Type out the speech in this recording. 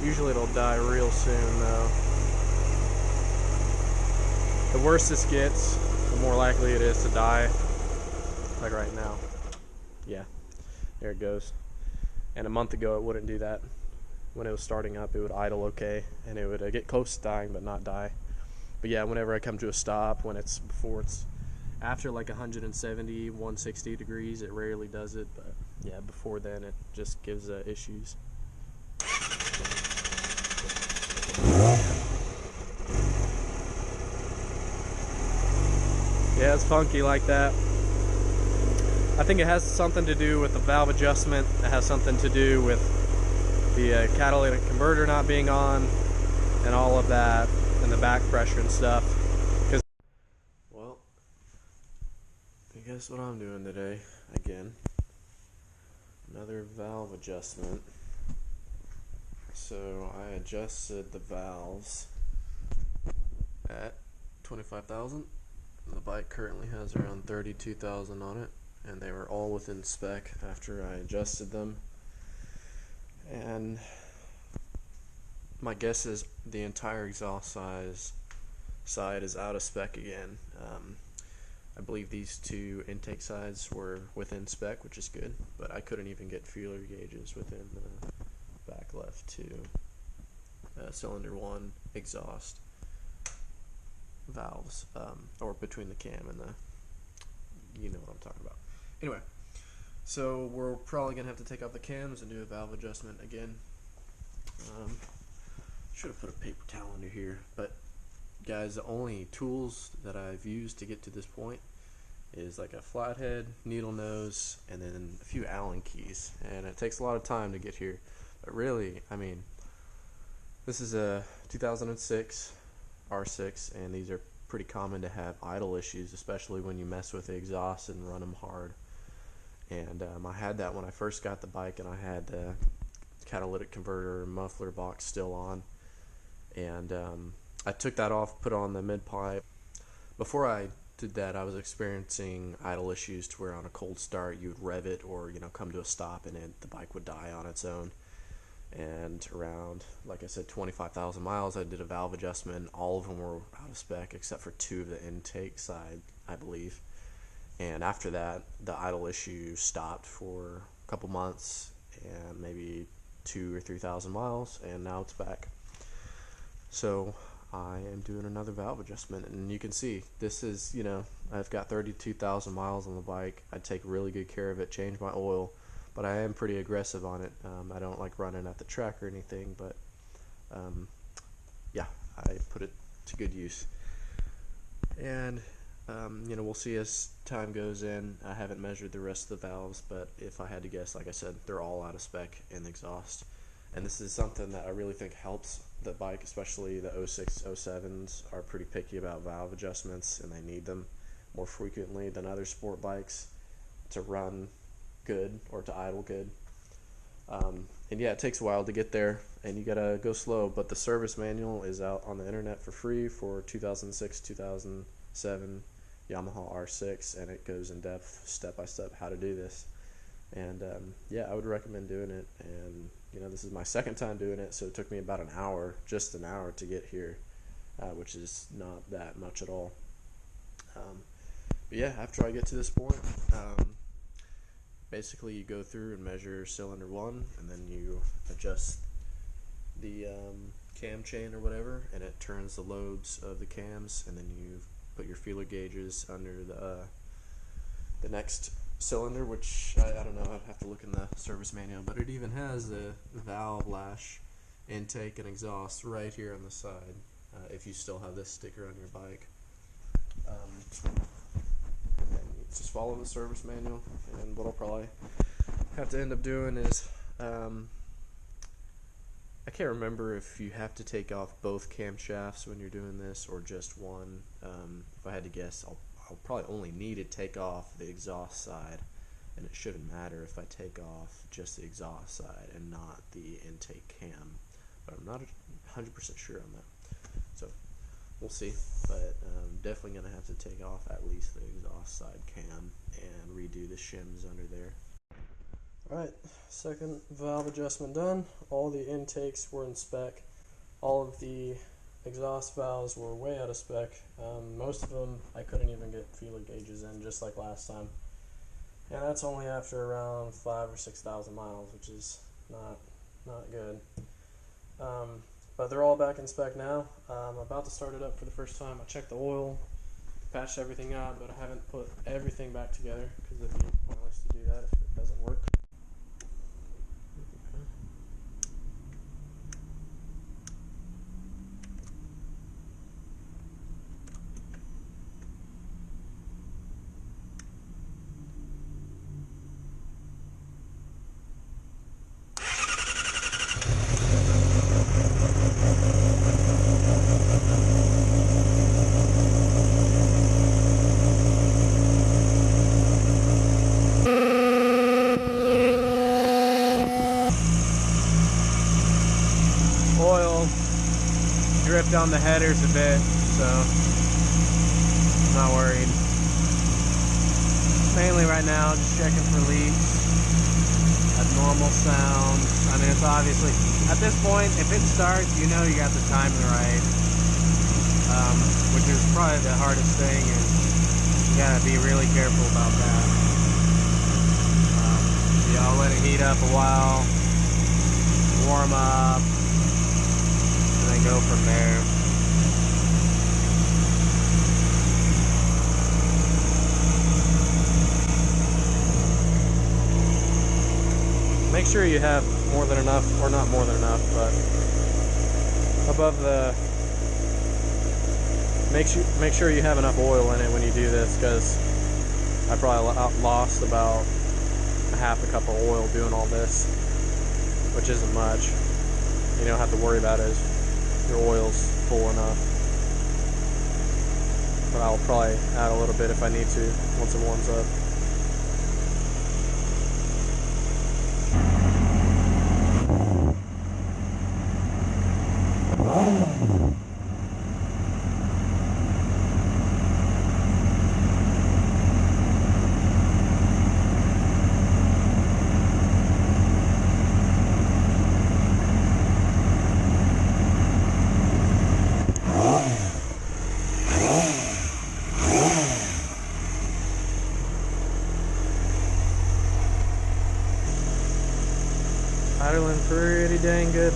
Usually it'll die real soon though. The worse this gets, the more likely it is to die. Like right now. Yeah, there it goes. And a month ago it wouldn't do that. When it was starting up, it would idle okay, and it would get close to dying but not die. But yeah, whenever I come to a stop, before it's after like 170, 160 degrees, it rarely does it. But yeah, before then it just gives issues. Yeah, it's funky like that. I think it has something to do with the valve adjustment. It has something to do with the catalytic converter not being on and all of that, and the back pressure and stuff. Well, I guess what I'm doing today, again, another valve adjustment. So I adjusted the valves at 25,000. The bike currently has around 32,000 on it, and they were all within spec after I adjusted them. And my guess is the entire exhaust side is out of spec again. I believe these two intake sides were within spec, which is good, but I couldn't even get feeler gauges within the back left two cylinder 1 exhaust valves, or between the cam and you know what I'm talking about. Anyway, so we're probably gonna have to take out the cams and do a valve adjustment again. Should have put a paper towel under here, but guys, the only tools that I've used to get to this point is like a flathead, needle nose, and then a few Allen keys, and it takes a lot of time to get here. But really, I mean, this is a 2006 R6, and these are pretty common to have idle issues, especially when you mess with the exhaust and run them hard. And I had that when I first got the bike, and I had the catalytic converter muffler box still on, and I took that off, put on the mid pipe. Before I did that, I was experiencing idle issues to where on a cold start you would rev it, or come to a stop, and the bike would die on its own. And around, like I said, 25,000 miles, I did a valve adjustment. All of them were out of spec except for two of the intake side, I believe. And after that, the idle issue stopped for a couple months, and maybe 2,000 or 3,000 miles, and now it's back. So I am doing another valve adjustment, and you can see this is, I've got 32,000 miles on the bike. I take really good care of it, change my oil, but I am pretty aggressive on it. I don't like running at the track or anything, but yeah, I put it to good use. And we'll see as time goes in. I haven't measured the rest of the valves, but if I had to guess, like I said, they're all out of spec in the exhaust. And this is something that I really think helps the bike, especially the 06, 07s are pretty picky about valve adjustments, and they need them more frequently than other sport bikes to run good or to idle good. And yeah, it takes a while to get there, and you gotta go slow, but the service manual is out on the internet for free for 2006, 2007 Yamaha R6, and it goes in depth, step by step, how to do this. And yeah, I would recommend doing it. And this is my second time doing it, so it took me about an hour, just an hour, to get here, which is not that much at all. But yeah, after I get to this point, basically you go through and measure cylinder 1, and then you adjust the cam chain or whatever, and it turns the lobes of the cams, and then you put your feeler gauges under the next cylinder, which I don't know, I'd have to look in the service manual, but it even has a valve lash intake and exhaust right here on the side, if you still have this sticker on your bike. And then you just follow the service manual, and what I'll probably have to end up doing is, I can't remember if you have to take off both camshafts when you're doing this or just one. If I had to guess, I'll probably only need to take off the exhaust side, and it shouldn't matter if I take off just the exhaust side and not the intake cam, but I'm not 100% sure on that, so we'll see. But definitely going to have to take off at least the exhaust side cam and redo the shims under there. Alright, second valve adjustment done. All the intakes were in spec. All of the exhaust valves were way out of spec. Most of them I couldn't even get feeler gauges in, just like last time. And that's only after around 5,000 or 6,000 miles, which is not good. But they're all back in spec now. I'm about to start it up for the first time. I checked the oil, patched everything out, but I haven't put everything back together because it'd be pointless to do that if it doesn't work. Oil dripped on the headers a bit, so I'm not worried. Mainly right now, just checking for leaks, abnormal sounds. I mean, it's obviously, at this point, if it starts, you know you got the timing right, which is probably the hardest thing, and you gotta be really careful about that. Yeah, I'll let it heat up a while, warm up, and then go from there. Make sure you have more than enough, or not more than enough, but above the, make sure you have enough oil in it when you do this, because I probably lost about a half a cup of oil doing all this, which isn't much. You don't have to worry about it if your oil's full enough. But I'll probably add a little bit if I need to once it warms up. Idling pretty dang good.